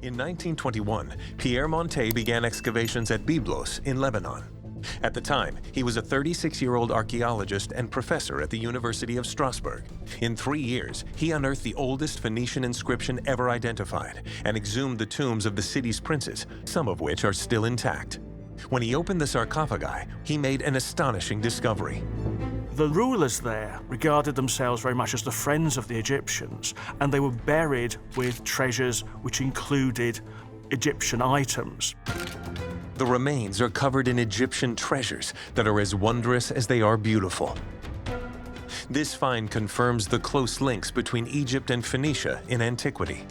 In 1921, Pierre Montet began excavations at Byblos in Lebanon. At the time, he was a 36-year-old archaeologist and professor at the University of Strasbourg. In 3 years, he unearthed the oldest Phoenician inscription ever identified and exhumed the tombs of the city's princes, some of which are still intact. When he opened the sarcophagi, he made an astonishing discovery. The rulers there regarded themselves very much as the friends of the Egyptians, and they were buried with treasures which included Egyptian items. The remains are covered in Egyptian treasures that are as wondrous as they are beautiful. This find confirms the close links between Egypt and Phoenicia in antiquity.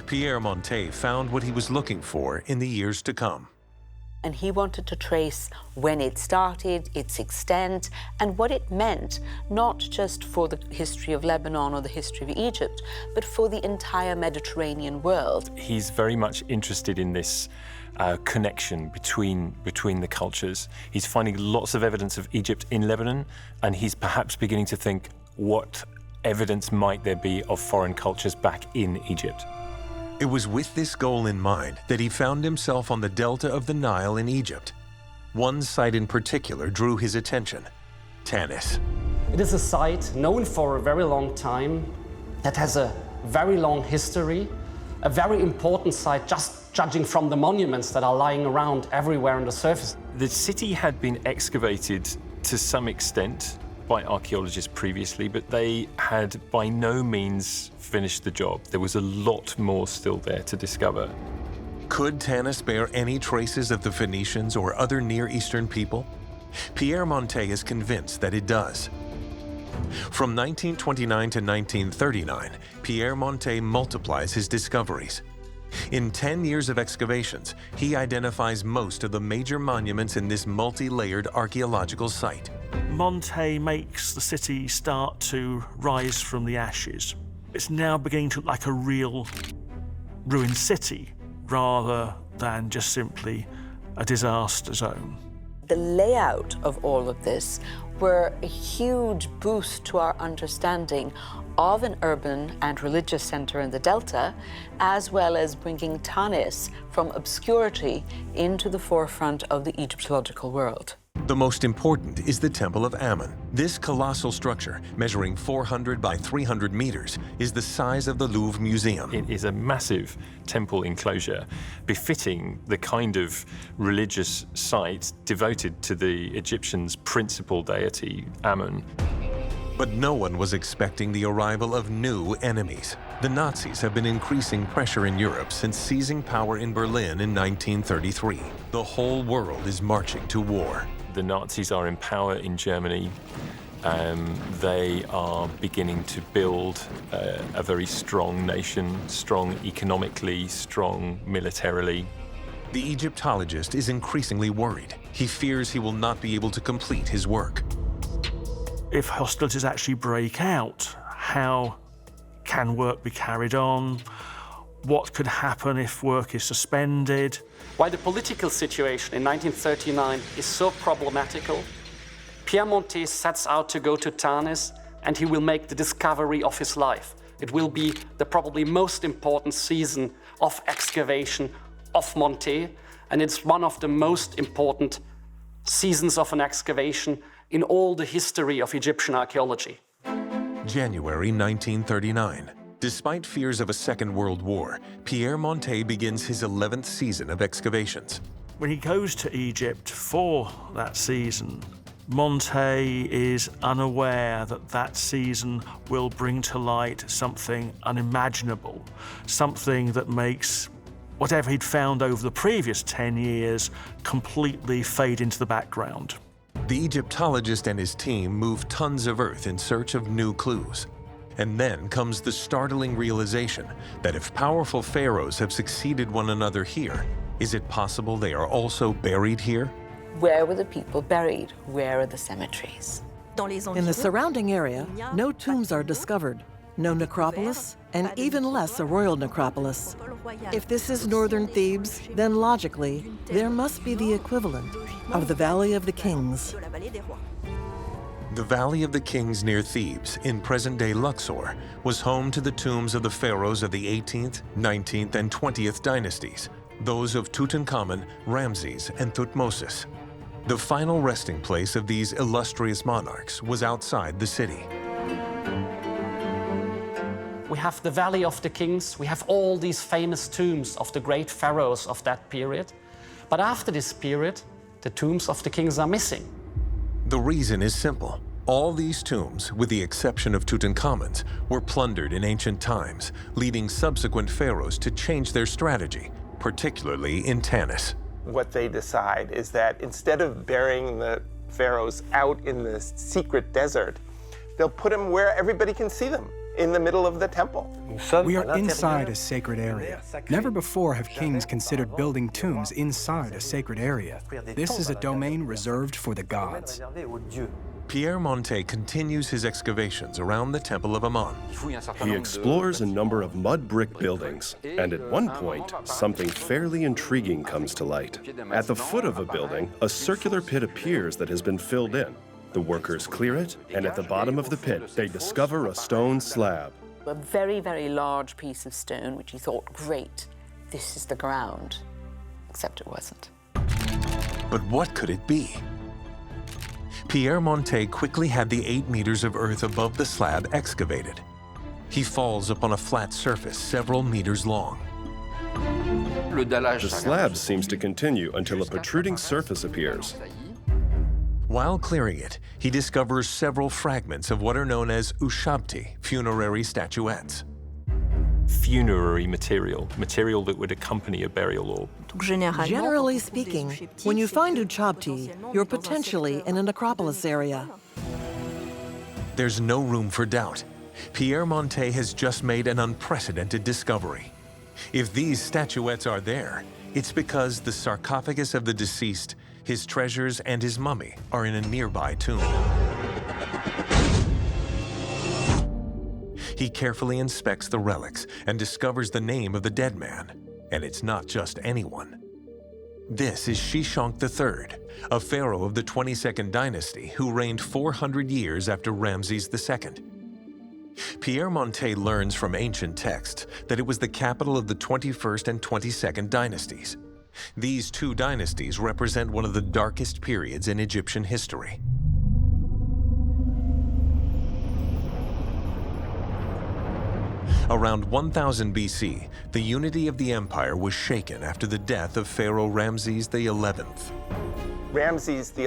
Pierre Montet found what he was looking for in the years to come. And he wanted to trace when it started, its extent, and what it meant, not just for the history of Lebanon or the history of Egypt, but for the entire Mediterranean world. He's very much interested in this connection between the cultures. He's finding lots of evidence of Egypt in Lebanon, and he's perhaps beginning to think, what evidence might there be of foreign cultures back in Egypt? It was with this goal in mind that he found himself on the delta of the Nile in Egypt. One site in particular drew his attention: Tanis. It is a site known for a very long time, that has a very long history, a very important site just judging from the monuments that are lying around everywhere on the surface. The city had been excavated to some extent by archaeologists previously, but they had by no means finished the job. There was a lot more still there to discover. Could Tanis bear any traces of the Phoenicians or other Near Eastern people? Pierre Montet is convinced that it does. From 1929 to 1939, Pierre Montet multiplies his discoveries. In 10 years of excavations, he identifies most of the major monuments in this multi-layered archaeological site. Montet makes the city start to rise from the ashes. It's now beginning to look like a real ruined city, rather than just simply a disaster zone. The layout of all of this were a huge boost to our understanding of an urban and religious center in the Delta, as well as bringing Tanis from obscurity into the forefront of the Egyptological world. The most important is the Temple of Ammon. This colossal structure, measuring 400 by 300 meters, is the size of the Louvre Museum. It is a massive temple enclosure, befitting the kind of religious site devoted to the Egyptians' principal deity, Ammon. But no one was expecting the arrival of new enemies. The Nazis have been increasing pressure in Europe since seizing power in Berlin in 1933. The whole world is marching to war. The Nazis are in power in Germany. They are beginning to build a very strong nation, strong economically, strong militarily. The Egyptologist is increasingly worried. He fears he will not be able to complete his work. If hostilities actually break out, how can work be carried on? What could happen if work is suspended? While the political situation in 1939 is so problematical, Pierre Montet sets out to go to Tanis, and he will make the discovery of his life. It will be the probably most important season of excavation of Montet, and it's one of the most important seasons of an excavation in all the history of Egyptian archaeology. January 1939. Despite fears of a Second World War, Pierre Montet begins his 11th season of excavations. When he goes to Egypt for that season, Montet is unaware that that season will bring to light something unimaginable, something that makes whatever he'd found over the previous 10 years completely fade into the background. The Egyptologist and his team move tons of earth in search of new clues. And then comes the startling realization that if powerful pharaohs have succeeded one another here, is it possible they are also buried here? Where were the people buried? Where are the cemeteries? In the surrounding area, no tombs are discovered, no necropolis, and even less a royal necropolis. If this is northern Thebes, then logically, there must be the equivalent of the Valley of the Kings. The Valley of the Kings near Thebes, in present-day Luxor, was home to the tombs of the pharaohs of the 18th, 19th, and 20th dynasties, those of Tutankhamun, Ramses, and Thutmosis. The final resting place of these illustrious monarchs was outside the city. We have the Valley of the Kings, we have all these famous tombs of the great pharaohs of that period. But after this period, the tombs of the kings are missing. The reason is simple. All these tombs, with the exception of Tutankhamun's, were plundered in ancient times, leading subsequent pharaohs to change their strategy, particularly in Tanis. What they decide is that instead of burying the pharaohs out in the secret desert, they'll put them where everybody can see them, in the middle of the temple. We are inside a sacred area. Never before have kings considered building tombs inside a sacred area. This is a domain reserved for the gods. Pierre Montet continues his excavations around the Temple of Ammon. He explores a number of mud brick buildings, and at one point, something fairly intriguing comes to light. At the foot of a building, a circular pit appears that has been filled in. The workers clear it, and at the bottom of the pit, they discover a stone slab. A very, very large piece of stone, which he thought, great, this is the ground. Except it wasn't. But what could it be? Pierre Montet quickly had the 8 meters of earth above the slab excavated. He falls upon a flat surface several meters long. The slab seems to continue until a protruding surface appears. While clearing it, he discovers several fragments of what are known as ushabti, funerary statuettes. Funerary material that would accompany a burial or... Generally speaking, when you find ushabti, you're potentially in a necropolis area. There's no room for doubt. Pierre Montet has just made an unprecedented discovery. If these statuettes are there, it's because the sarcophagus of the deceased, his treasures, and his mummy are in a nearby tomb. He carefully inspects the relics and discovers the name of the dead man. And it's not just anyone. This is Shashank III, a pharaoh of the 22nd dynasty who reigned 400 years after Ramses II. Pierre Montet learns from ancient texts that it was the capital of the 21st and 22nd dynasties. These two dynasties represent one of the darkest periods in Egyptian history. Around 1000 BC, the unity of the empire was shaken after the death of Pharaoh Ramses XI. Ramses XI,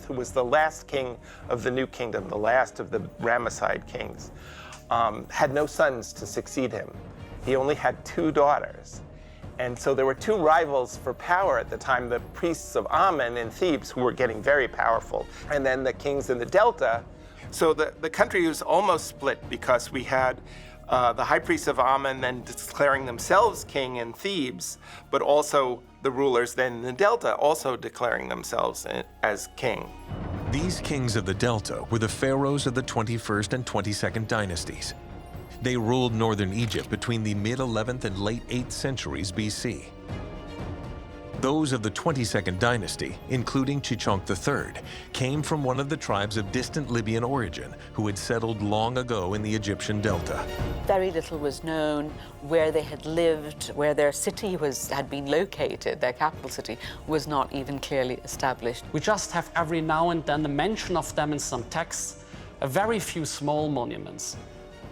who was the last king of the New Kingdom, the last of the Ramesside kings, had no sons to succeed him. He only had 2 daughters. And so there were 2 rivals for power at the time, the priests of Ammon in Thebes, who were getting very powerful, and then the kings in the Delta. So the country was almost split because we had the high priests of Ammon then declaring themselves king in Thebes, but also the rulers then in the Delta also declaring themselves as king. These kings of the Delta were the pharaohs of the 21st and 22nd dynasties. They ruled northern Egypt between the mid-11th and late 8th centuries BC. Those of the 22nd dynasty, including Shashank III, came from one of the tribes of distant Libyan origin who had settled long ago in the Egyptian Delta. Very little was known where they had lived, where their city had been located. Their capital city was not even clearly established. We just have every now and then a mention of them in some texts, a very few small monuments.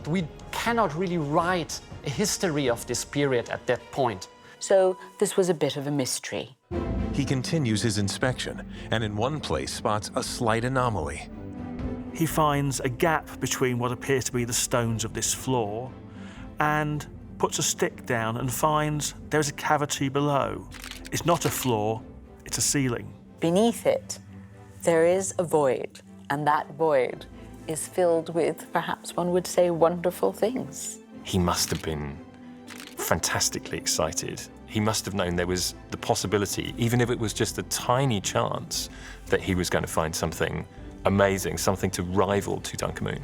We cannot really write a history of this period at that point. So this was a bit of a mystery. He continues his inspection and in one place spots a slight anomaly. He finds a gap between what appears to be the stones of this floor and puts a stick down and finds there's a cavity below. It's not a floor, it's a ceiling. Beneath it, there is a void, and that void is filled with, perhaps one would say, wonderful things. He must have been fantastically excited. He must have known there was the possibility, even if it was just a tiny chance, that he was going to find something amazing, something to rival Tutankhamun.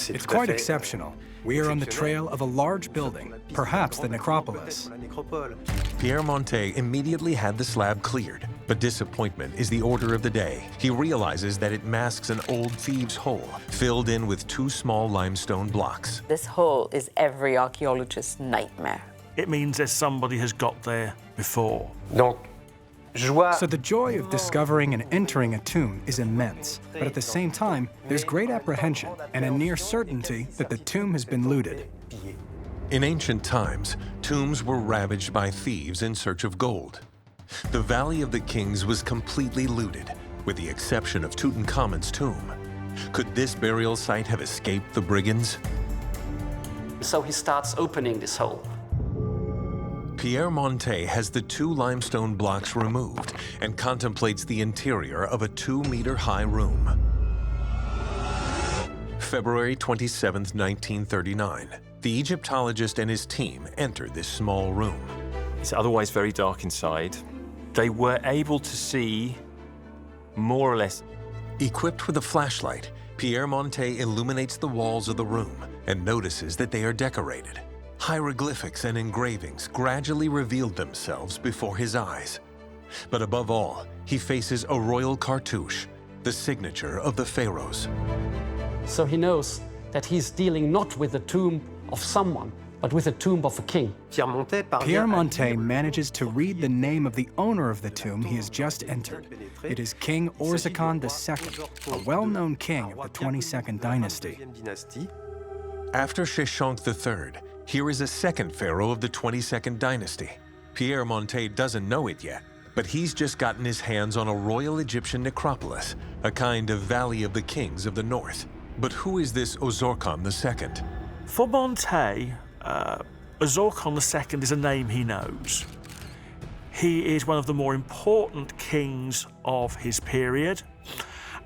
It's quite exceptional. We are on the trail of a large building, perhaps the necropolis. Pierre Montet immediately had the slab cleared, but disappointment is the order of the day. He realizes that it masks an old thieves' hole filled in with 2 small limestone blocks. This hole is every archaeologist's nightmare. It means that somebody has got there before. So the joy of discovering and entering a tomb is immense, but at the same time, there's great apprehension and a near certainty that the tomb has been looted. In ancient times, tombs were ravaged by thieves in search of gold. The Valley of the Kings was completely looted, with the exception of Tutankhamun's tomb. Could this burial site have escaped the brigands? So he starts opening this hole. Pierre Montet has the 2 limestone blocks removed and contemplates the interior of a 2-meter-high room. February 27, 1939. The Egyptologist and his team enter this small room. It's otherwise very dark inside. They were able to see more or less. Equipped with a flashlight, Pierre Montet illuminates the walls of the room and notices that they are decorated. Hieroglyphics and engravings gradually revealed themselves before his eyes. But above all, he faces a royal cartouche, the signature of the pharaohs. So he knows that he's dealing not with the tomb of someone, but with the tomb of a king. Pierre Montet manages to read the name of the owner of the tomb he has just entered. It is King Osorkon II, a well-known king of the 22nd dynasty. After Shashank III, here is a second pharaoh of the 22nd dynasty. Pierre Montet doesn't know it yet, but he's just gotten his hands on a royal Egyptian necropolis, a kind of Valley of the Kings of the North. But who is this Osorkon II? For Montet, Osorkon II is a name he knows. He is one of the more important kings of his period,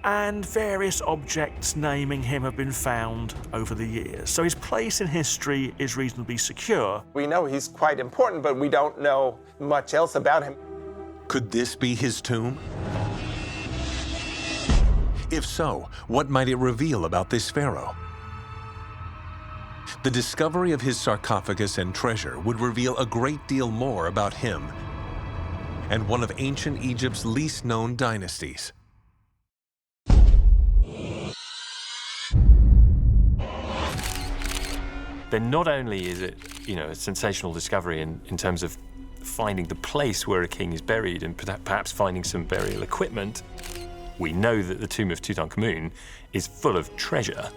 and various objects naming him have been found over the years. So his place in history is reasonably secure. We know he's quite important, but we don't know much else about him. Could this be his tomb? If so, what might it reveal about this pharaoh? The discovery of his sarcophagus and treasure would reveal a great deal more about him and one of ancient Egypt's least known dynasties. Then not only is it, a sensational discovery in terms of finding the place where a king is buried and perhaps finding some burial equipment, we know that the tomb of Tutankhamun is full of treasure.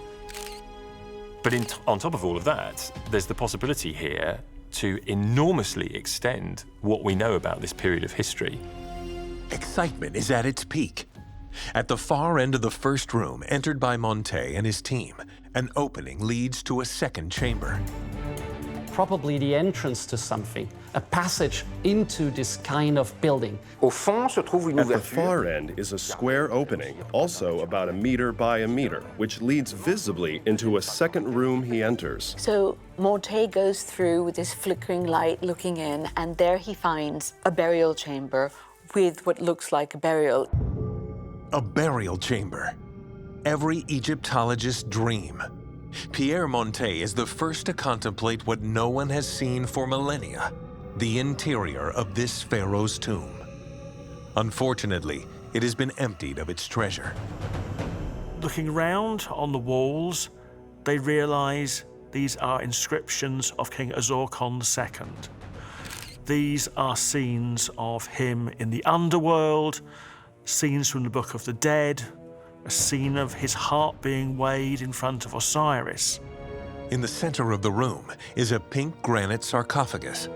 But on top of all of that, there's the possibility here to enormously extend what we know about this period of history. Excitement is at its peak. At the far end of the first room, entered by Montet and his team, an opening leads to a second chamber. Probably the entrance to something, a passage into this kind of building. At the far end is a square opening, also about 1 meter by 1 meter, which leads visibly into a second room he enters. So Montet goes through with his flickering light looking in, and there he finds a burial chamber with what looks like a burial. A burial chamber. Every Egyptologist's dream. Pierre Montet is the first to contemplate what no one has seen for millennia, the interior of this pharaoh's tomb. Unfortunately, it has been emptied of its treasure. Looking around on the walls, they realize these are inscriptions of King Osorkon II. These are scenes of him in the underworld, scenes from the Book of the Dead, a scene of his heart being weighed in front of Osiris. In the center of the room is a pink granite sarcophagus.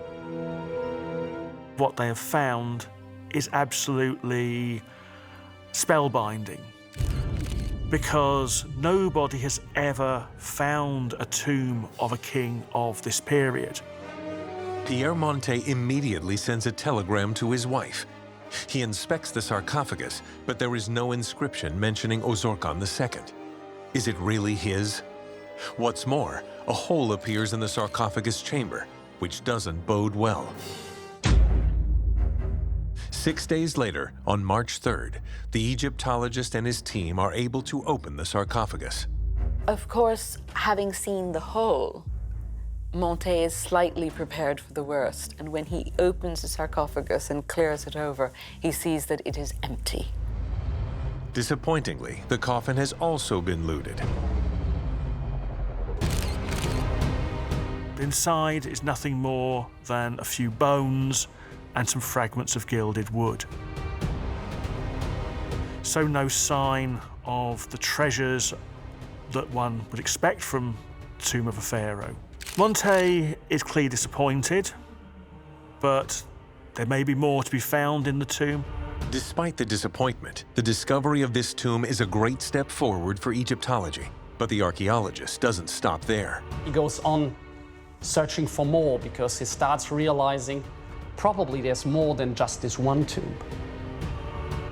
What they have found is absolutely spellbinding, because nobody has ever found a tomb of a king of this period. Pierre Montet immediately sends a telegram to his wife. He inspects the sarcophagus, but there is no inscription mentioning Osorkon II. Is it really his? What's more, a hole appears in the sarcophagus chamber, which doesn't bode well. 6 days later, on March 3rd, the Egyptologist and his team are able to open the sarcophagus. Of course, having seen the whole, Montet is slightly prepared for the worst, and when he opens the sarcophagus and clears it over, he sees that it is empty. Disappointingly, the coffin has also been looted. Inside is nothing more than a few bones and some fragments of gilded wood. So no sign of the treasures that one would expect from the tomb of a pharaoh. Montet is clearly disappointed, but there may be more to be found in the tomb. Despite the disappointment, the discovery of this tomb is a great step forward for Egyptology. But the archaeologist doesn't stop there. He goes on searching for more because he starts realizing probably there's more than just this one tomb.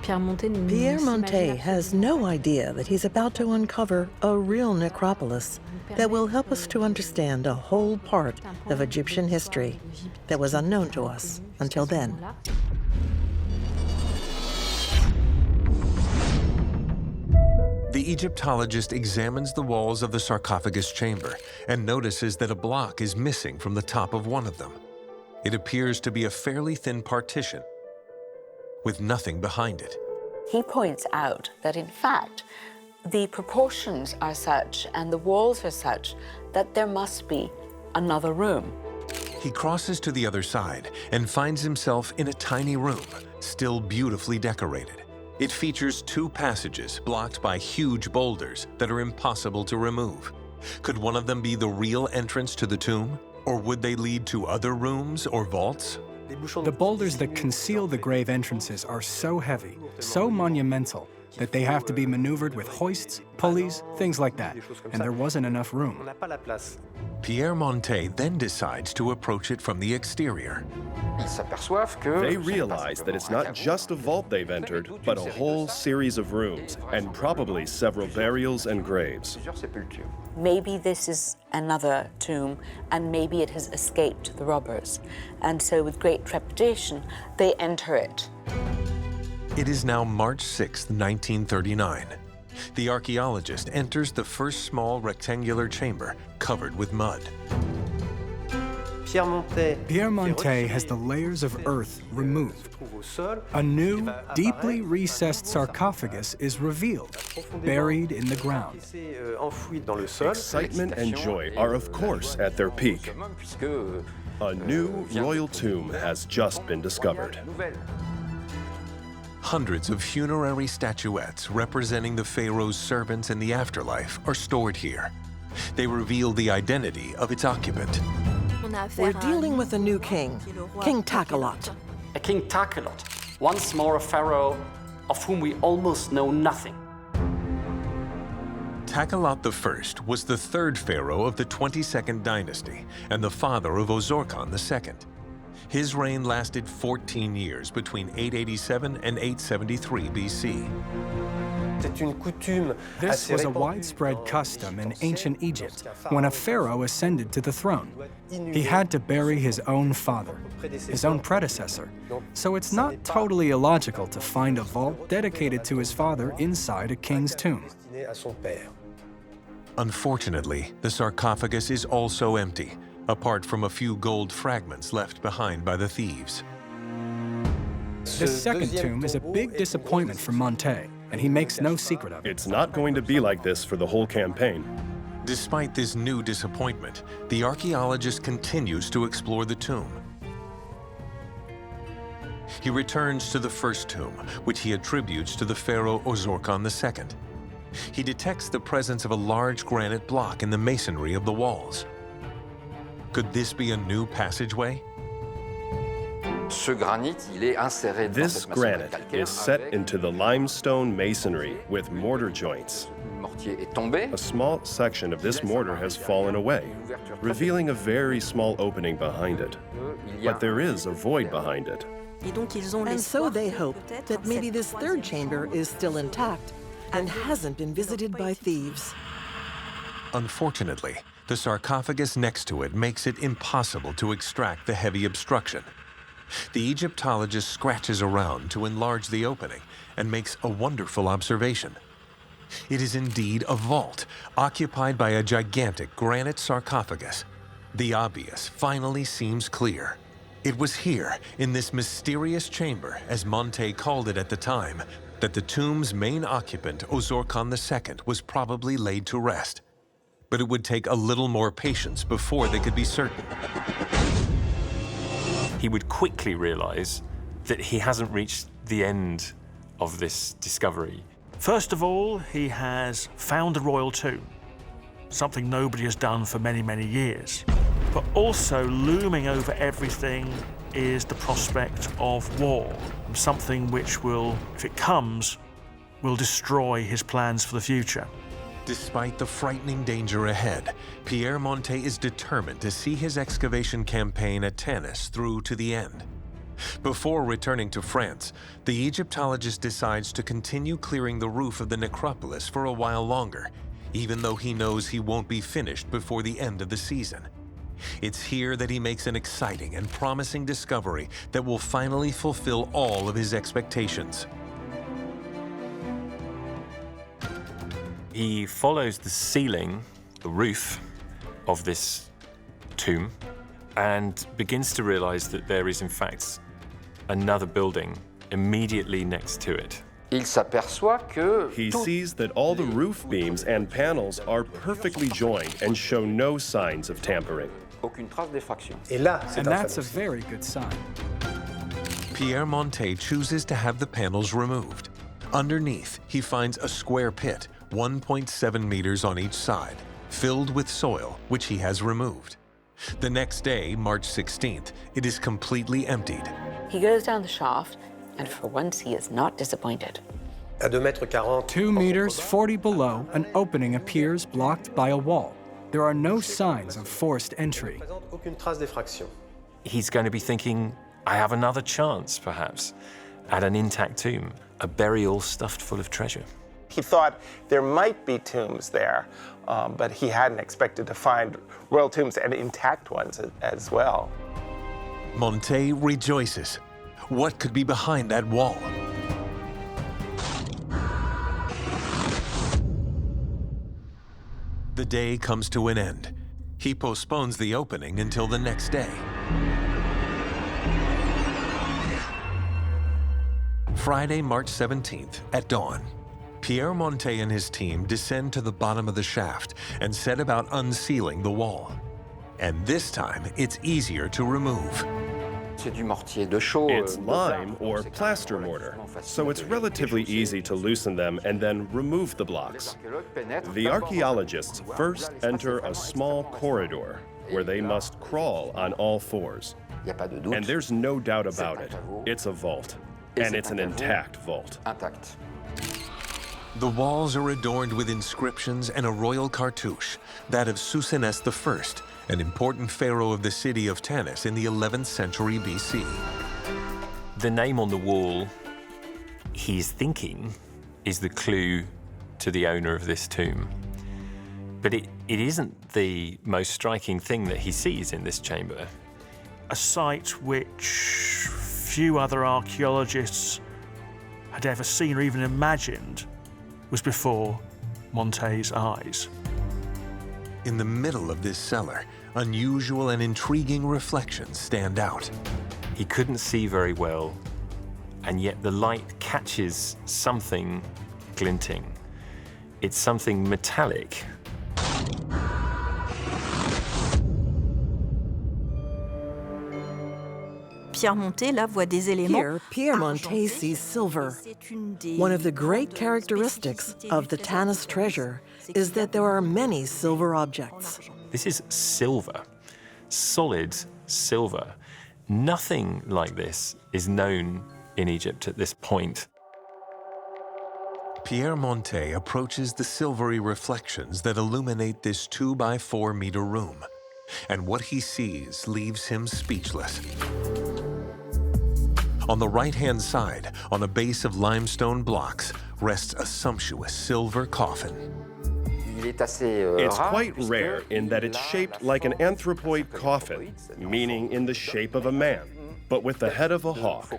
Pierre Montet has no idea that he's about to uncover a real necropolis that will help us to understand a whole part of Egyptian history that was unknown to us until then. The Egyptologist examines the walls of the sarcophagus chamber and notices that a block is missing from the top of one of them. It appears to be a fairly thin partition with nothing behind it. He points out that, in fact, the proportions are such and the walls are such that there must be another room. He crosses to the other side and finds himself in a tiny room, still beautifully decorated. It features two passages blocked by huge boulders that are impossible to remove. Could one of them be the real entrance to the tomb? Or would they lead to other rooms or vaults? The boulders that conceal the grave entrances are so heavy, so monumental, that they have to be maneuvered with hoists, pulleys, things like that, and there wasn't enough room. Pierre Montet then decides to approach it from the exterior. They realize that it's not just a vault they've entered, but a whole series of rooms, and probably several burials and graves. Maybe this is another tomb, and maybe it has escaped the robbers. And so with great trepidation, they enter it. It is now March 6, 1939. The archaeologist enters the first small rectangular chamber covered with mud. Pierre Montet has the layers of earth removed. A new, deeply recessed sarcophagus is revealed, buried in the ground. Excitement and joy are, of course, at their peak. A new royal tomb has just been discovered. Hundreds of funerary statuettes representing the pharaoh's servants in the afterlife are stored here. They reveal the identity of its occupant. We're dealing with a new king, King Takelot. A King Takelot, once more a pharaoh of whom we almost know nothing. Takelot I was the third pharaoh of the 22nd dynasty and the father of Osorkon II. His reign lasted 14 years between 887 and 873 BC. This was a widespread custom in ancient Egypt when a pharaoh ascended to the throne. He had to bury his own father, his own predecessor. So it's not totally illogical to find a vault dedicated to his father inside a king's tomb. Unfortunately, the sarcophagus is also empty, apart from a few gold fragments left behind by the thieves. The second tomb is a big disappointment for Montet, and he makes no secret of it. It's not going to be like this for the whole campaign. Despite this new disappointment, the archaeologist continues to explore the tomb. He returns to the first tomb, which he attributes to the pharaoh Osorkon II. He detects the presence of a large granite block in the masonry of the walls. Could this be a new passageway? This granite is set into the limestone masonry with mortar joints. A small section of this mortar has fallen away, revealing a very small opening behind it. But there is a void behind it. And so they hope that maybe this third chamber is still intact and hasn't been visited by thieves. Unfortunately, the sarcophagus next to it makes it impossible to extract the heavy obstruction. The Egyptologist scratches around to enlarge the opening and makes a wonderful observation. It is indeed a vault, occupied by a gigantic granite sarcophagus. The obvious finally seems clear. It was here, in this mysterious chamber, as Montet called it at the time, that the tomb's main occupant, Osorkon II, was probably laid to rest. But it would take a little more patience before they could be certain. He would quickly realize that he hasn't reached the end of this discovery. First of all, he has found a royal tomb, something nobody has done for many, many years. But also looming over everything is the prospect of war, something which will, if it comes, will destroy his plans for the future. Despite the frightening danger ahead, Pierre Montet is determined to see his excavation campaign at Tanis through to the end. Before returning to France, the Egyptologist decides to continue clearing the roof of the necropolis for a while longer, even though he knows he won't be finished before the end of the season. It's here that he makes an exciting and promising discovery that will finally fulfill all of his expectations. He follows the ceiling, the roof of this tomb, and begins to realize that there is in fact another building immediately next to it. He sees that all the roof beams and panels are perfectly joined and show no signs of tampering. And that's a very good sign. Pierre Montet chooses to have the panels removed. Underneath, he finds a square pit, 1.7 meters on each side, filled with soil, which he has removed. The next day, March 16th, it is completely emptied. He goes down the shaft, and for once he is not disappointed. 2 meters 40 below, an opening appears blocked by a wall. There are no signs of forced entry. He's going to be thinking, I have another chance, perhaps, at an intact tomb, a burial stuffed full of treasure. He thought there might be tombs there, but he hadn't expected to find royal tombs and intact ones as well. Montet rejoices. What could be behind that wall? The day comes to an end. He postpones the opening until the next day. Friday, March 17th, at dawn, Pierre Montet and his team descend to the bottom of the shaft and set about unsealing the wall. And this time, it's easier to remove. It's lime or plaster mortar, so it's relatively easy to loosen them and then remove the blocks. The archaeologists first enter a small corridor where they must crawl on all fours. And there's no doubt about it. It's a vault, and it's an intact vault. The walls are adorned with inscriptions and a royal cartouche, that of Psusennes I, an important pharaoh of the city of Tanis in the 11th century BC. The name on the wall, he's thinking, is the clue to the owner of this tomb. But it isn't the most striking thing that he sees in this chamber. A site which few other archaeologists had ever seen or even imagined was before Montet's eyes. In the middle of this cellar, unusual and intriguing reflections stand out. He couldn't see very well, and yet the light catches something glinting. It's something metallic. Here, Pierre Montet sees silver. One of the great characteristics of the Tanis treasure is that there are many silver objects. This is silver, solid silver. Nothing like this is known in Egypt at this point. Pierre Montet approaches the silvery reflections that illuminate this 2 by 4 meter room, and what he sees leaves him speechless. On the right-hand side, on a base of limestone blocks, rests a sumptuous silver coffin. It's quite rare in that it's shaped like an anthropoid coffin, meaning in the shape of a man, but with the head of a hawk.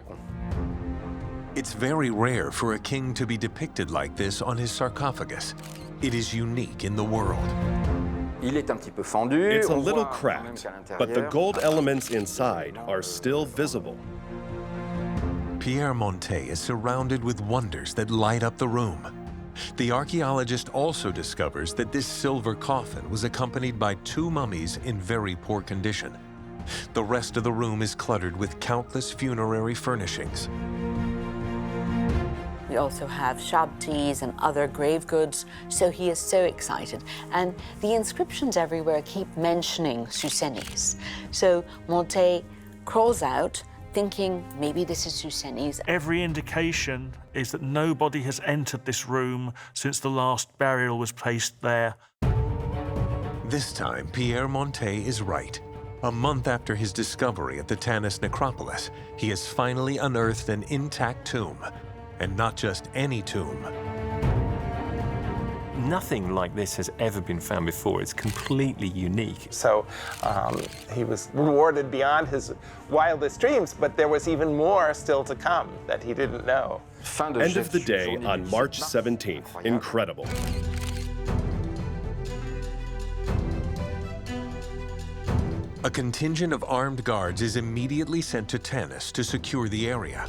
It's very rare for a king to be depicted like this on his sarcophagus. It is unique in the world. It's a little cracked, but the gold elements inside are still visible. Pierre Montet is surrounded with wonders that light up the room. The archaeologist also discovers that this silver coffin was accompanied by 2 mummies in very poor condition. The rest of the room is cluttered with countless funerary furnishings. We also have shabtis and other grave goods, so he is so excited. And the inscriptions everywhere keep mentioning Psusennes. So Montet crawls out, thinking maybe this is Psusennes. Every indication is that nobody has entered this room since the last burial was placed there. This time, Pierre Montet is right. A month after his discovery at the Tanis necropolis, he has finally unearthed an intact tomb. And not just any tomb. Nothing like this has ever been found before. It's completely unique. So he was rewarded beyond his wildest dreams, but there was even more still to come that he didn't know. End of the day on March 17th. Incredible. A contingent of armed guards is immediately sent to Tanis to secure the area.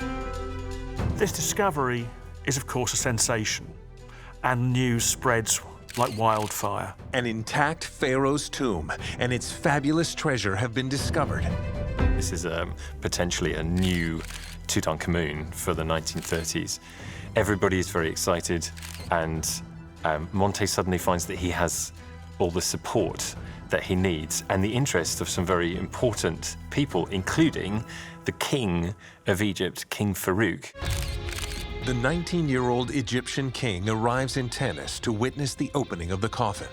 This discovery is, of course, a sensation, and news spreads like wildfire. An intact pharaoh's tomb and its fabulous treasure have been discovered. This is potentially a new Tutankhamun for the 1930s. Everybody is very excited, and Montet suddenly finds that he has all the support that he needs and the interest of some very important people, including the king of Egypt, King Farouk. The 19-year-old Egyptian king arrives in Tanis to witness the opening of the coffin,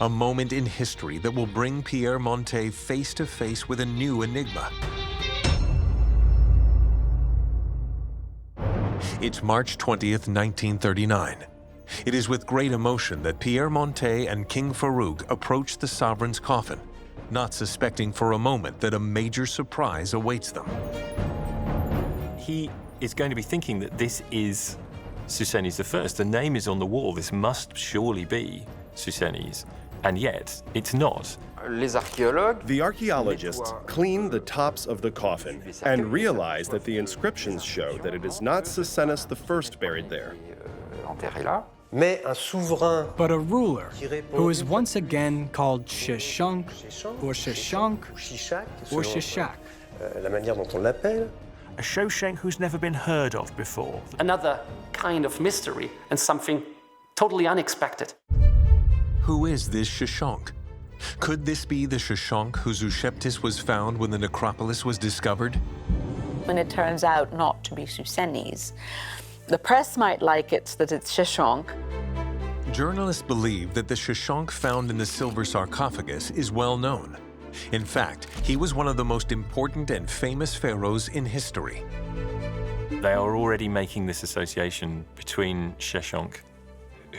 a moment in history that will bring Pierre Montet face to face with a new enigma. It's March 20th, 1939. It is with great emotion that Pierre Montet and King Farouk approach the sovereign's coffin, not suspecting for a moment that a major surprise awaits them. He is going to be thinking that this is Psusennes I. The name is on the wall. This must surely be Psusennes, and yet it's not. The archaeologists clean the tops of the coffin and realize that the inscriptions show that it is not Psusennes I buried there. But a ruler who is once again called Shashank or Shashank or Shashak. A Shashank who's never been heard of before. Another kind of mystery and something totally unexpected. Who is this Shashank? Could this be the Shashank whose Eusheptis was found when the necropolis was discovered? When it turns out not to be Psusennes, the press might like it that it's Shashank. Journalists believe that the Shashank found in the silver sarcophagus is well known. In fact, he was one of the most important and famous pharaohs in history. They are already making this association between Shashank,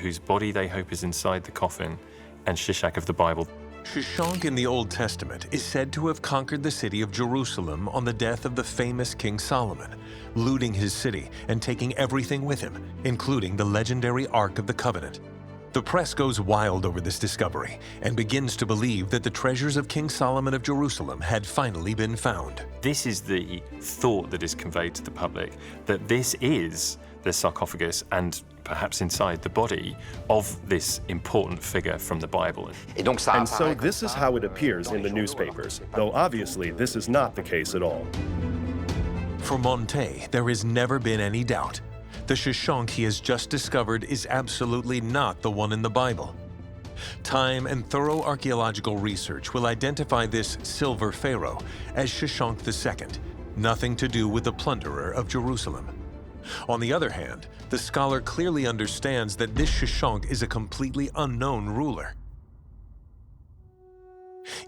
whose body they hope is inside the coffin, and Shishak of the Bible. Shashank in the Old Testament is said to have conquered the city of Jerusalem on the death of the famous King Solomon, looting his city and taking everything with him, including the legendary Ark of the Covenant. The press goes wild over this discovery and begins to believe that the treasures of King Solomon of Jerusalem had finally been found. This is the thought that is conveyed to the public, that this is the sarcophagus and perhaps inside the body of this important figure from the Bible. And so this is how it appears in the newspapers, though obviously this is not the case at all. For Montet, there has never been any doubt. The Shashank he has just discovered is absolutely not the one in the Bible. Time and thorough archaeological research will identify this silver pharaoh as Shashank II, nothing to do with the plunderer of Jerusalem. On the other hand, the scholar clearly understands that this Shashank is a completely unknown ruler.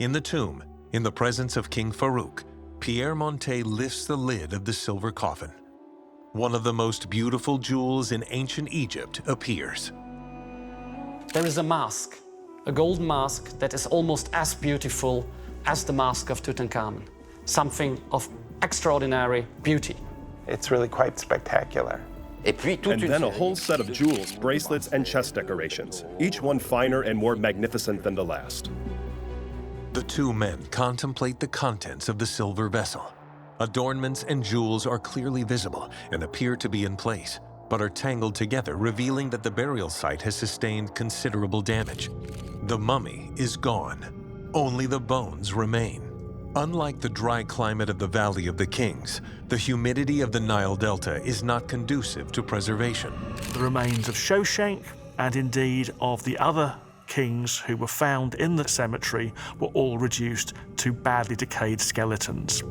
In the tomb, in the presence of King Farouk, Pierre Montet lifts the lid of the silver coffin. One of the most beautiful jewels in ancient Egypt appears. There is a mask, a golden mask that is almost as beautiful as the mask of Tutankhamun. Something of extraordinary beauty. It's really quite spectacular. And then a whole set of jewels, bracelets, and chest decorations, each one finer and more magnificent than the last. The two men contemplate the contents of the silver vessel. Adornments and jewels are clearly visible and appear to be in place, but are tangled together, revealing that the burial site has sustained considerable damage. The mummy is gone. Only the bones remain. Unlike the dry climate of the Valley of the Kings, the humidity of the Nile Delta is not conducive to preservation. The remains of Shashank, and indeed of the other kings who were found in the cemetery, were all reduced to badly decayed skeletons.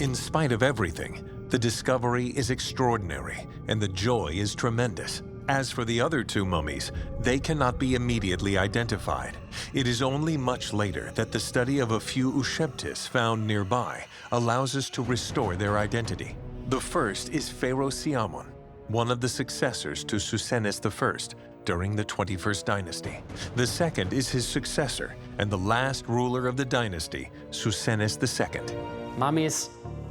In spite of everything, the discovery is extraordinary and the joy is tremendous. As for the other two mummies, they cannot be immediately identified. It is only much later that the study of a few Ushebtis found nearby allows us to restore their identity. The first is Pharaoh Siamon, one of the successors to Psusennes I during the 21st dynasty. The second is his successor and the last ruler of the dynasty, Psusennes II. Mummies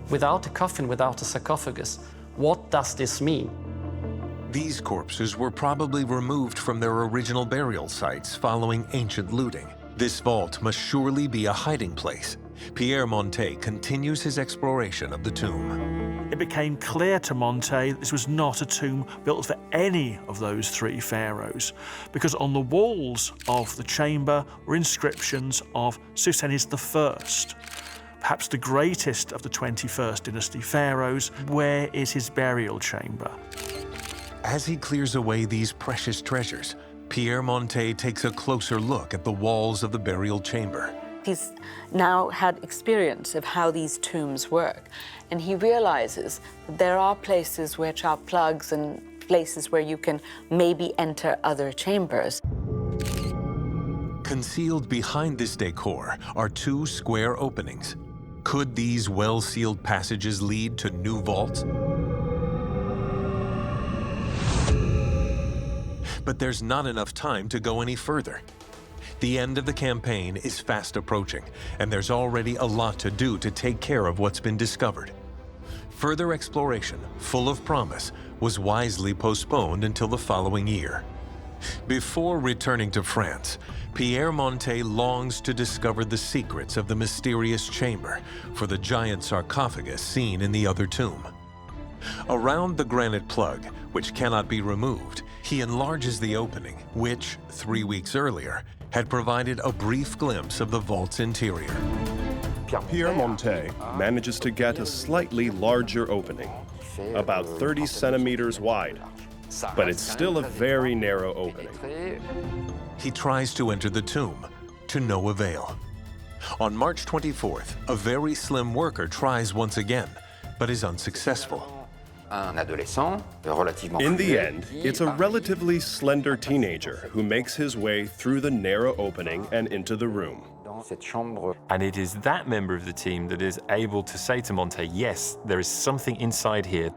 without a coffin, without a sarcophagus. What does this mean? These corpses were probably removed from their original burial sites following ancient looting. This vault must surely be a hiding place. Pierre Montet continues his exploration of the tomb. It became clear to Montet that this was not a tomb built for any of those three pharaohs, because on the walls of the chamber were inscriptions of Psusennes I, perhaps the greatest of the 21st dynasty pharaohs. Where is his burial chamber? As he clears away these precious treasures, Pierre Montet takes a closer look at the walls of the burial chamber. He's now had experience of how these tombs work, and he realizes that there are places which are plugs and places where you can maybe enter other chambers. Concealed behind this decor are two square openings. Could these well-sealed passages lead to new vaults? But there's not enough time to go any further. The end of the campaign is fast approaching, and there's already a lot to do to take care of what's been discovered. Further exploration, full of promise, was wisely postponed until the following year. Before returning to France, Pierre Montet longs to discover the secrets of the mysterious chamber for the giant sarcophagus seen in the other tomb. Around the granite plug, which cannot be removed, he enlarges the opening, which, 3 weeks earlier, had provided a brief glimpse of the vault's interior. Pierre Montet manages to get a slightly larger opening, about 30 centimeters wide, but it's still a very narrow opening. He tries to enter the tomb, to no avail. On March 24th, a very slim worker tries once again, but is unsuccessful. In the end, it's a relatively slender teenager who makes his way through the narrow opening and into the room. And it is that member of the team that is able to say to Montet, yes, there is something inside here.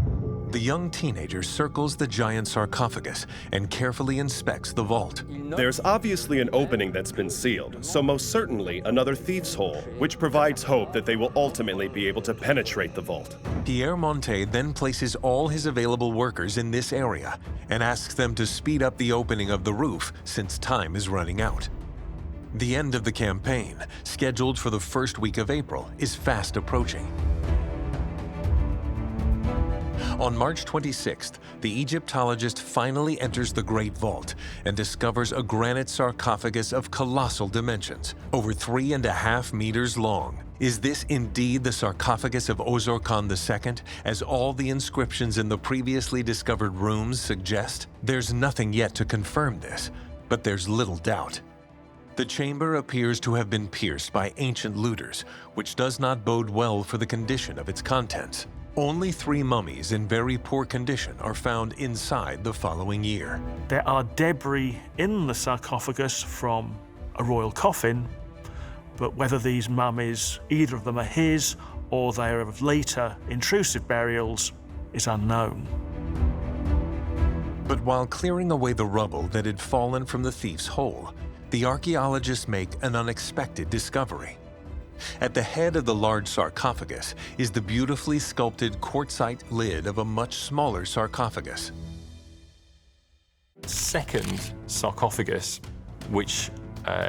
The young teenager circles the giant sarcophagus and carefully inspects the vault. There's obviously an opening that's been sealed, so most certainly another thief's hole, which provides hope that they will ultimately be able to penetrate the vault. Pierre Montet then places all his available workers in this area and asks them to speed up the opening of the roof since time is running out. The end of the campaign, scheduled for the first week of April, is fast approaching. On March 26th, the Egyptologist finally enters the Great Vault and discovers a granite sarcophagus of colossal dimensions, over 3.5 meters long. Is this indeed the sarcophagus of Osorkon II, as all the inscriptions in the previously discovered rooms suggest? There's nothing yet to confirm this, but there's little doubt. The chamber appears to have been pierced by ancient looters, which does not bode well for the condition of its contents. Only 3 mummies in very poor condition are found inside the following year. There are debris in the sarcophagus from a royal coffin, but whether these mummies, either of them are his or they are of later intrusive burials, is unknown. But while clearing away the rubble that had fallen from the thief's hole, the archaeologists make an unexpected discovery. At the head of the large sarcophagus is the beautifully sculpted quartzite lid of a much smaller sarcophagus. Second sarcophagus, which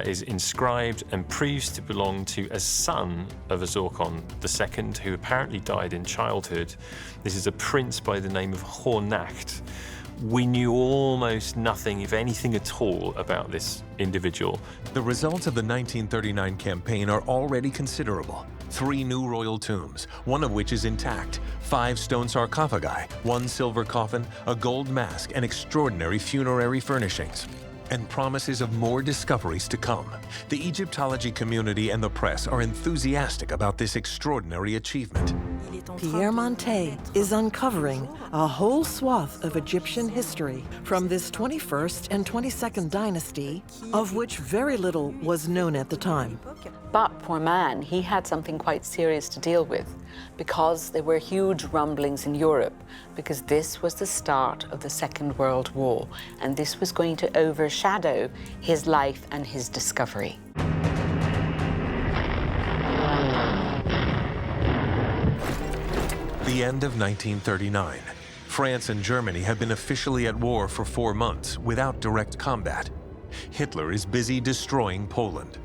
is inscribed and proves to belong to a son of Osorkon II, who apparently died in childhood. This is a prince by the name of Hornacht. We knew almost nothing, if anything at all, about this individual. The results of the 1939 campaign are already considerable. 3 new royal tombs, one of which is intact, 5 stone sarcophagi, 1 silver coffin, a gold mask, and extraordinary funerary furnishings, and promises of more discoveries to come. The Egyptology community and the press are enthusiastic about this extraordinary achievement. Pierre Montet is uncovering a whole swath of Egyptian history from this 21st and 22nd dynasty, of which very little was known at the time. But poor man, he had something quite serious to deal with, because there were huge rumblings in Europe, because this was the start of the Second World War, and this was going to overshadow his life and his discovery. The end of 1939. France and Germany have been officially at war for 4 months without direct combat. Hitler is busy destroying Poland.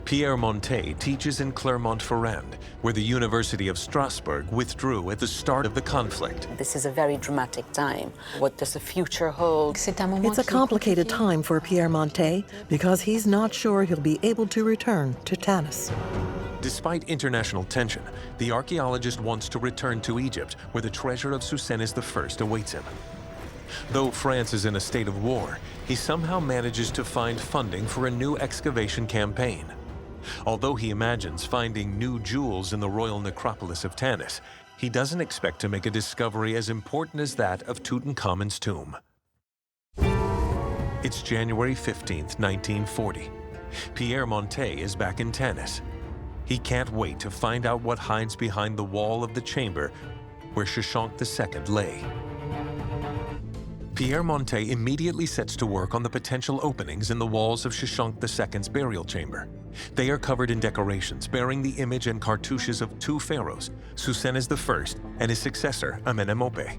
Pierre Montet teaches in Clermont-Ferrand, where the University of Strasbourg withdrew at the start of the conflict. This is a very dramatic time. What does the future hold? It's a complicated time for Pierre Montet because he's not sure he'll be able to return to Tanis. Despite international tension, the archaeologist wants to return to Egypt, where the treasure of Psusennes I awaits him. Though France is in a state of war, he somehow manages to find funding for a new excavation campaign. Although he imagines finding new jewels in the royal necropolis of Tanis, he doesn't expect to make a discovery as important as that of Tutankhamun's tomb. It's January 15th, 1940. Pierre Montet is back in Tanis. He can't wait to find out what hides behind the wall of the chamber where Shashank II lay. Pierre Montet immediately sets to work on the potential openings in the walls of Shashank II's burial chamber. They are covered in decorations bearing the image and cartouches of 2 pharaohs, Psusennes I and his successor, Amenemope.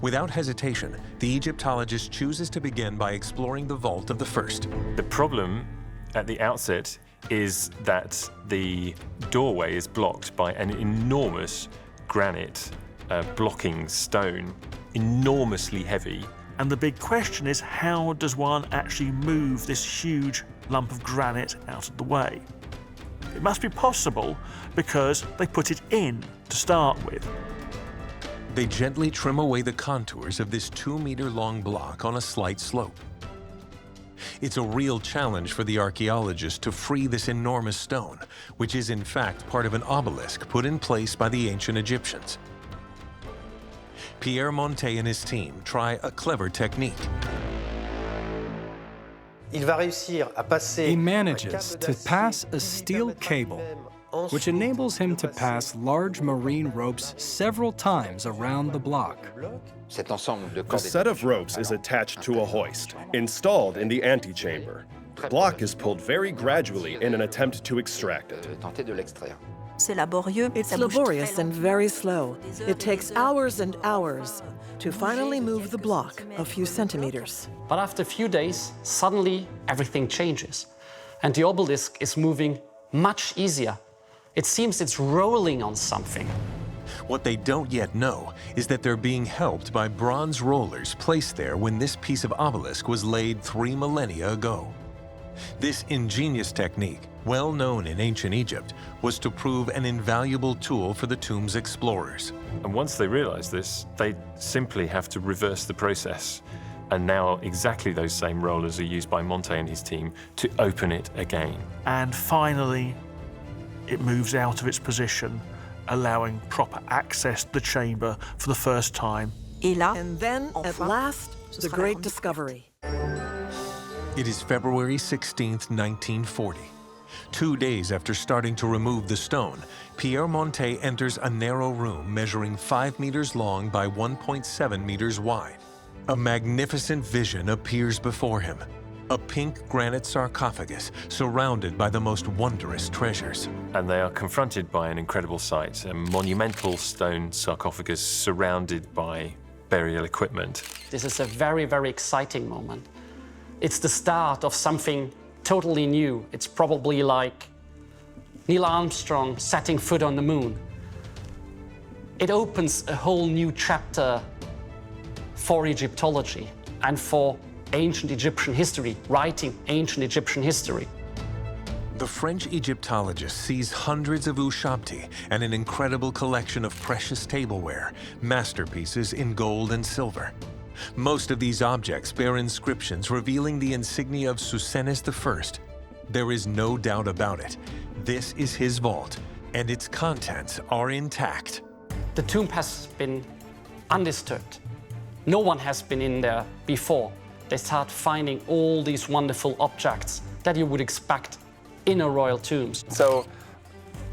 Without hesitation, the Egyptologist chooses to begin by exploring the vault of the first. The problem at the outset is that the doorway is blocked by an enormous granite blocking stone, enormously heavy. And the big question is, how does one actually move this huge lump of granite out of the way? It must be possible because they put it in to start with. They gently trim away the contours of this 2-meter-long block on a slight slope. It's a real challenge for the archaeologist to free this enormous stone, which is in fact part of an obelisk put in place by the ancient Egyptians. Pierre Montet and his team try a clever technique. He manages to pass a steel cable, which enables him to pass large marine ropes several times around the block. A set of ropes is attached to a hoist, installed in the antechamber. The block is pulled very gradually in an attempt to extract it. It's laborious and very slow. It takes hours and hours to finally move the block a few centimeters. But after a few days, suddenly everything changes, and the obelisk is moving much easier. It seems it's rolling on something. What they don't yet know is that they're being helped by bronze rollers placed there when this piece of obelisk was laid 3 millennia ago. This ingenious technique, well known in ancient Egypt, was to prove an invaluable tool for the tomb's explorers. And once they realize this, they simply have to reverse the process. And now exactly those same rollers are used by Montet and his team to open it again. And finally, it moves out of its position, allowing proper access to the chamber for the first time. And then, at last, the great discovery. It is February 16th, 1940. 2 days after starting to remove the stone, Pierre Montet enters a narrow room measuring 5 meters long by 1.7 meters wide. A magnificent vision appears before him. a pink granite sarcophagus surrounded by the most wondrous treasures. And they are confronted by an incredible sight, a monumental stone sarcophagus surrounded by burial equipment. This is a very, very exciting moment. It's the start of something totally new. It's probably like Neil Armstrong setting foot on the moon. It opens a whole new chapter for Egyptology and for ancient Egyptian history, writing ancient Egyptian history. The French Egyptologist sees hundreds of ushabti and an incredible collection of precious tableware, masterpieces in gold and silver. Most of these objects bear inscriptions revealing the insignia of Psusennes I. There is no doubt about it. This is his vault, and its contents are intact. The tomb has been undisturbed. No one has been in there before. They start finding all these wonderful objects that you would expect in a royal tomb. So,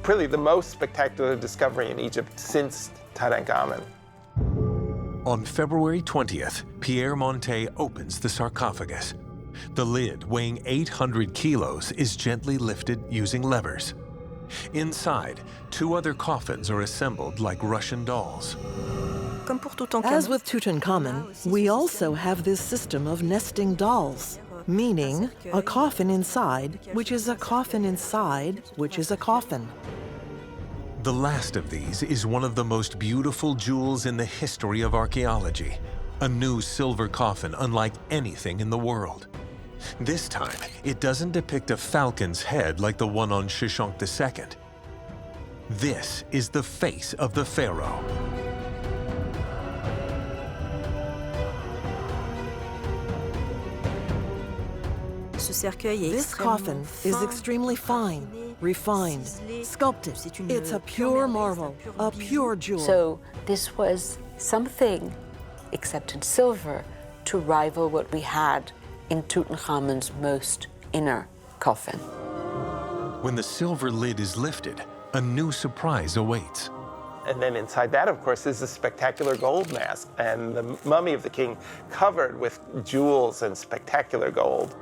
really the most spectacular discovery in Egypt since Tutankhamun. On February 20th, Pierre Montet opens the sarcophagus. The lid, weighing 800 kilos, is gently lifted using levers. Inside, 2 other coffins are assembled like Russian dolls. As with Tutankhamun, we also have this system of nesting dolls, meaning a coffin inside, which is a coffin inside, which is a coffin. The last of these is one of the most beautiful jewels in the history of archaeology, a new silver coffin unlike anything in the world. This time, it doesn't depict a falcon's head like the one on Shashank II. This is the face of the pharaoh. This coffin is extremely fine, refined, sculpted. It's a pure marvel, a pure jewel. So this was something, except in silver, to rival what we had in Tutankhamun's most inner coffin. When the silver lid is lifted, a new surprise awaits. And then inside that, of course, is a spectacular gold mask and the mummy of the king covered with jewels and spectacular gold.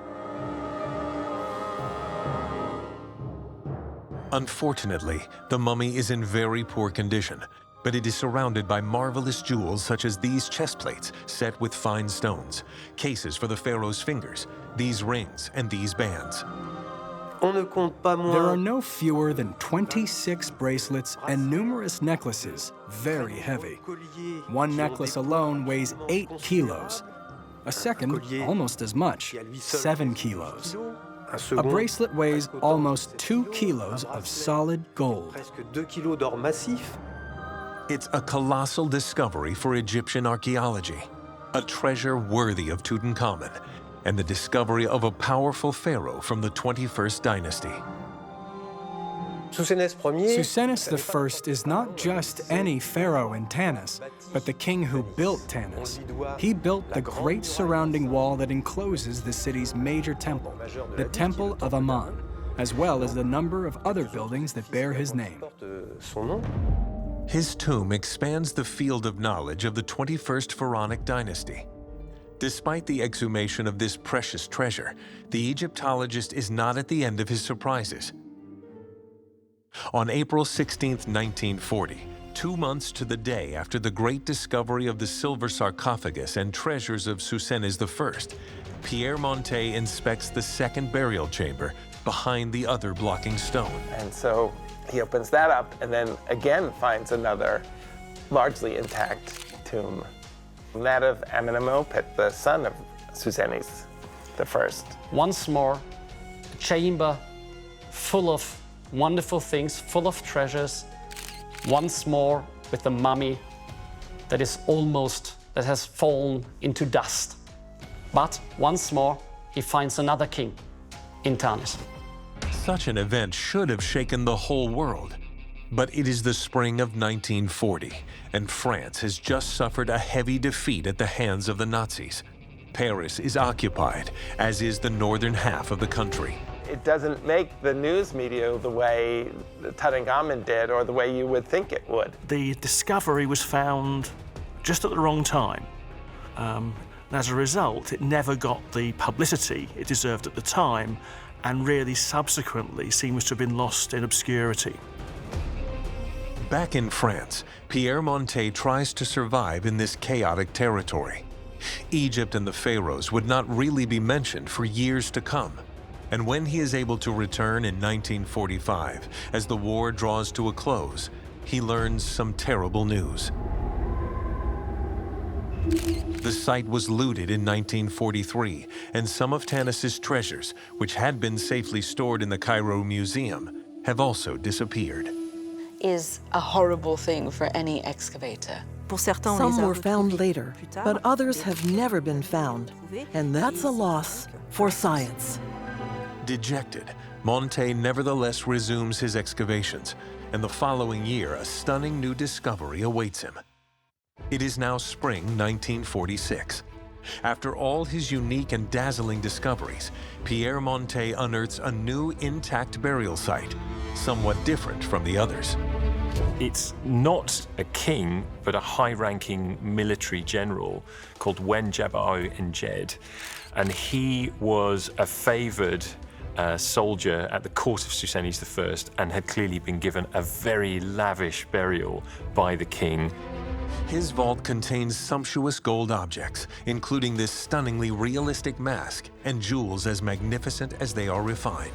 Unfortunately, the mummy is in very poor condition, but it is surrounded by marvelous jewels such as these chest plates set with fine stones, cases for the pharaoh's fingers, these rings, and these bands. There are no fewer than 26 bracelets and numerous necklaces, very heavy. One necklace alone weighs 8 kilos. A second, almost as much, 7 kilos. A bracelet weighs almost 2 kilos of solid gold. It's a colossal discovery for Egyptian archaeology, a treasure worthy of Tutankhamun, and the discovery of a powerful pharaoh from the 21st dynasty. Psusennes I is not just any pharaoh in Tanis, but the king who built Tanis. He built the great surrounding wall that encloses the city's major temple, the Temple of Amun, as well as the number of other buildings that bear his name. His tomb expands the field of knowledge of the 21st Pharaonic dynasty. Despite the exhumation of this precious treasure, the Egyptologist is not at the end of his surprises. On April 16, 1940, 2 months to the day after the great discovery of the silver sarcophagus and treasures of Psusennes I, Pierre Montet inspects the second burial chamber behind the other blocking stone. And so he opens that up and then again finds another largely intact tomb, that of Amenemopet, the son of Psusennes I. Once more, a chamber full of wonderful things, full of treasures, once more with the mummy that has fallen into dust. But once more, he finds another king in Tanis. Such an event should have shaken the whole world. But it is the spring of 1940, and France has just suffered a heavy defeat at the hands of the Nazis. Paris is occupied, as is the northern half of the country. It doesn't make the news media the way Tutankhamun did or the way you would think it would. The discovery was found just at the wrong time. And as a result, it never got the publicity it deserved at the time, and really subsequently seems to have been lost in obscurity. Back in France, Pierre Montet tries to survive in this chaotic territory. Egypt and the pharaohs would not really be mentioned for years to come. And when he is able to return in 1945, as the war draws to a close, he learns some terrible news. The site was looted in 1943, and some of Tanis's treasures, which had been safely stored in the Cairo Museum, have also disappeared. Is a horrible thing for any excavator. Some were found later, but others have never been found, and that's a loss for science. Dejected, Montet nevertheless resumes his excavations, and the following year a stunning new discovery awaits him. It is now spring 1946. After all his unique and dazzling discoveries, Pierre Montet unearths a new intact burial site, somewhat different from the others. It's not a king, but a high-ranking military general called Wen Jabao Njed, and he was a favored soldier at the court of Psusennes I and had clearly been given a very lavish burial by the king. His vault contains sumptuous gold objects, including this stunningly realistic mask and jewels as magnificent as they are refined.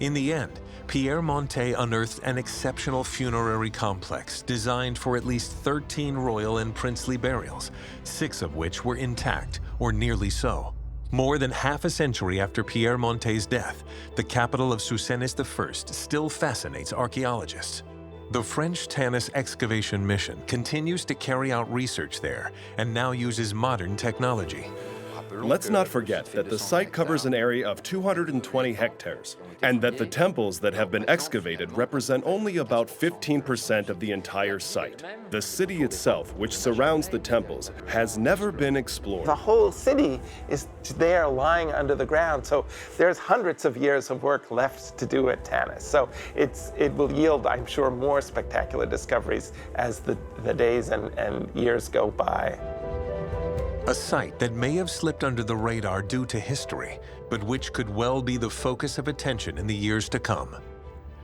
In the end, Pierre Montet unearthed an exceptional funerary complex designed for at least 13 royal and princely burials, 6 of which were intact, or nearly so. More than half a century after Pierre Montet's death, the capital of Psusennes I still fascinates archaeologists. The French Tanis excavation mission continues to carry out research there and now uses modern technology. Let's not forget that the site covers an area of 220 hectares, and that the temples that have been excavated represent only about 15% of the entire site. The city itself, which surrounds the temples, has never been explored. The whole city is there lying under the ground, so there's hundreds of years of work left to do at Tanis. So it will yield, I'm sure, more spectacular discoveries as the days and years go by. A site that may have slipped under the radar due to history, but which could well be the focus of attention in the years to come.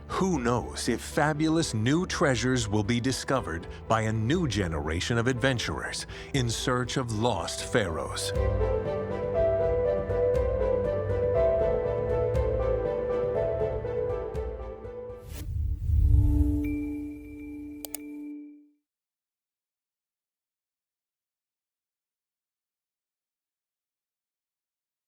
Who knows if fabulous new treasures will be discovered by a new generation of adventurers in search of lost pharaohs.